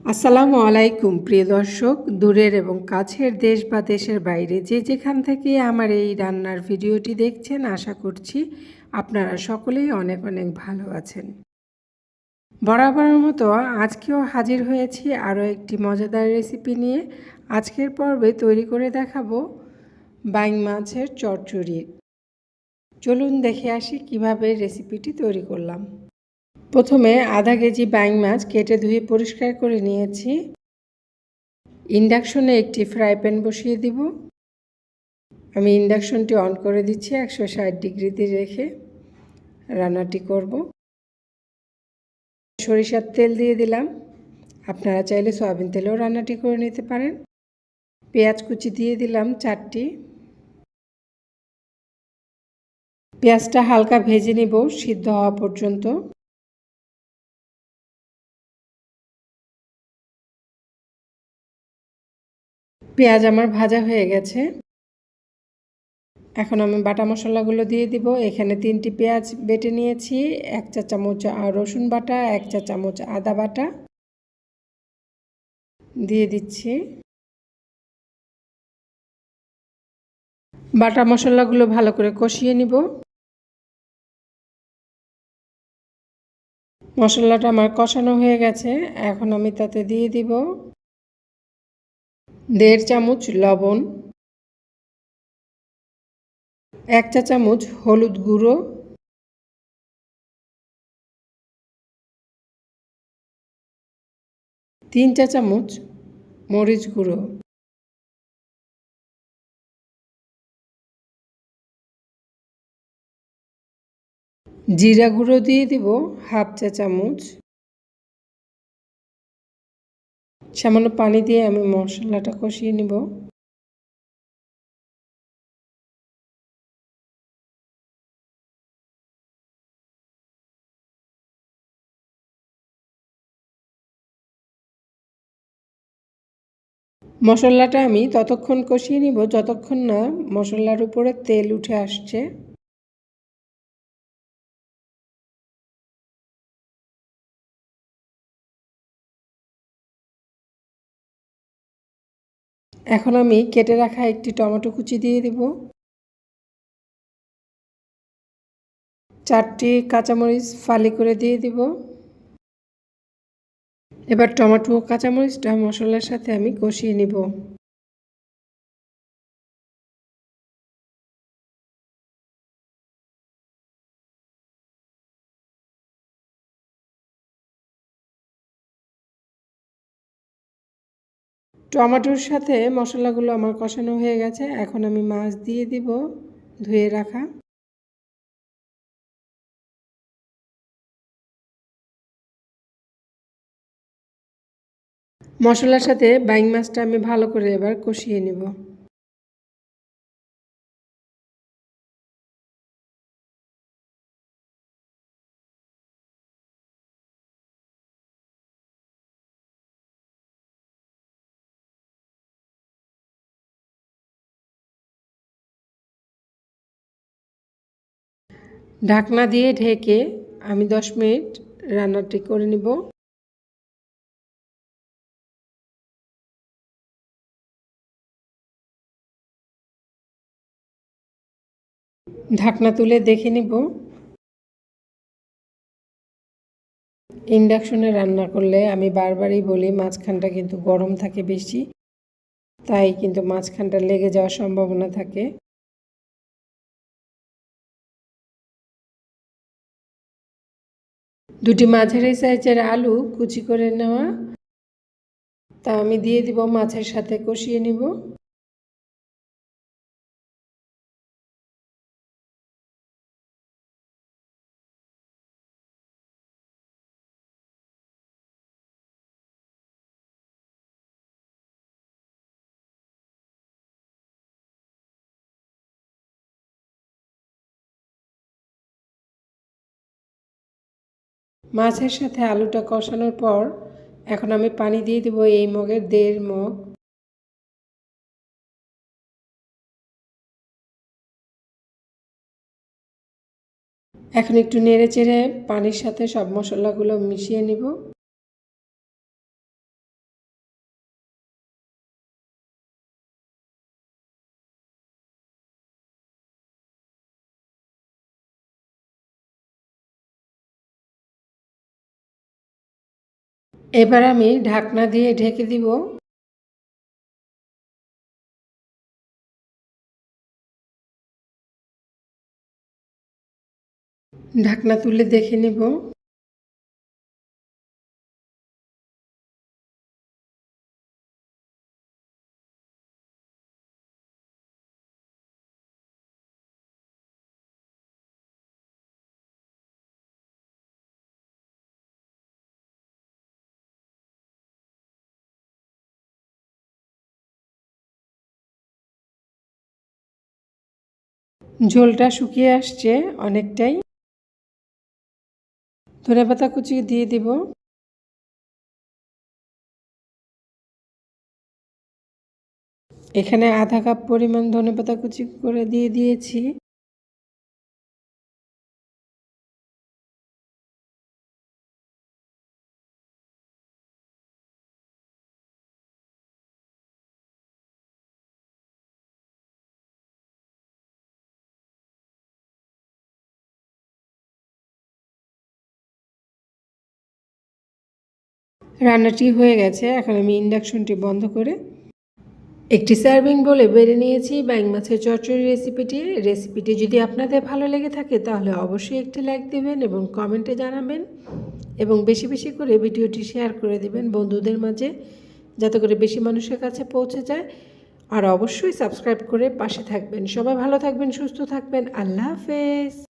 আসসালামু আলাইকুম প্রিয় দর্শক, দূরের এবং কাছের দেশ বা দেশের বাইরে যে যেখান থেকে আমার এই রান্নার ভিডিওটি দেখছেন, আশা করছি আপনারা সকলেই অনেক অনেক ভালো আছেন। বরাবরের মতো আজকেও হাজির হয়েছি আরও একটি মজাদার রেসিপি নিয়ে। আজকের পর্বে তৈরি করে দেখাবো বাইং মাছের চচ্চড়ি। চলুন দেখে আসি কিভাবে রেসিপিটি তৈরি করলাম। প্রথমে আধা কেজি বাইং মাছ কেটে ধুয়ে পরিষ্কার করে নিয়েছি। ইন্ডাকশনে একটি ফ্রাই প্যান বসিয়ে দিব। আমি ইন্ডাকশনটি অন করে দিচ্ছি, 160 ডিগ্রিতে রেখে রান্নাটি করব। সরিষার তেল দিয়ে দিলাম, আপনারা চাইলে সয়াবিন তেলেও রান্নাটি করে নিতে পারেন। পেঁয়াজ কুচি দিয়ে দিলাম 4টি। পেঁয়াজটা হালকা ভেজে নিব সিদ্ধ হওয়া পর্যন্ত। পেঁয়াজ আমার ভাজা হয়ে গেছে। এখন আমি বাটা মশলাগুলো দিয়ে দিব। এখানে 3টি পেঁয়াজ বেটে নিয়েছি, 1 চা চামচ রসুন বাটা, 1 চা চামচ আদা বাটা দিয়ে দিচ্ছি। বাটা মশলাগুলো ভালো করে কষিয়ে নিব। মশলাটা আমার কষানো হয়ে গেছে। এখন আমি তাতে দিয়ে দিব 1.5 চামচ লবণ, 1 চা চামচ হলুদ গুঁড়ো, 3 চা চামচ মরিচ গুঁড়ো, জিরা গুঁড়ো দিয়ে দিব 1/2 চা চামচ। সামান্য পানি দিয়ে আমি মশলাটা কষিয়ে নিব। মশলাটা আমি ততক্ষণ কষিয়ে নিব যতক্ষণ না মশলার উপরে তেল উঠে আসছে। এখন আমি কেটে রাখা একটি টমেটো কুচি দিয়ে দিব। 4টি কাঁচামরিচ ফালি করে দিয়ে দিব। এবার টমেটো ও কাঁচামরিচটা মশলার সাথে আমি কষিয়ে নিব। টমেটোর সাথে মশলাগুলো আমার কষানো হয়ে গেছে। এখন আমি মাছ দিয়ে দিব ধুয়ে রাখা। মশলার সাথে বাইং মাছটা আমি ভালো করে এবার কষিয়ে নিব। ঢাকনা দিয়ে ঢেকে আমি 10 মিনিট রান্নাটি করে নিব। ঢাকনা তুলে দেখে নিব। ইন্ডাকশনে রান্না করলে আমি বারবারই বলি মাঝখানটা কিন্তু গরম থাকে বেশি, তাই কিন্তু মাঝখানটা লেগে যাওয়ার সম্ভাবনা থাকে। দুটি মাঝারি সাইজের আলু কুচি করে নেওয়া, তা আমি দিয়ে দিব মাছের সাথে কষিয়ে নিব। মাছের সাথে আলুটা কষানোর পর এখন আমি পানি দিয়ে দিব এই মগের 1.5 মগ। এখন একটু নেড়ে চেড়ে পানির সাথে সব মশলাগুলো মিশিয়ে নিব। এবার আমি ঢাকনা দিয়ে ঢেকে দিব। ঢাকনা তুলে দেখে নেব। ঝোলটা শুকিয়ে আসছে অনেকটাই। ধনেপাতা কুচি দিয়ে দিব। এখানে আধা কাপ পরিমাণ ধনেপাতা কুচি করে দিয়ে দিয়েছি। রান্নাটি হয়ে গেছে। এখন আমি ইন্ডাকশনটি বন্ধ করে একটি সার্ভিং বলে বেড়ে নিয়েছি বাইং মাছের চচ্চড়ি রেসিপিটি যদি আপনাদের ভালো লেগে থাকে তাহলে অবশ্যই একটি লাইক দেবেন এবং কমেন্টে জানাবেন এবং বেশি বেশি করে ভিডিওটি শেয়ার করে দেবেন বন্ধুদের মাঝে, যাতে করে বেশি মানুষের কাছে পৌঁছে যায়। আর অবশ্যই সাবস্ক্রাইব করে পাশে থাকবেন। সবাই ভালো থাকবেন, সুস্থ থাকবেন। আল্লাহ হাফেজ।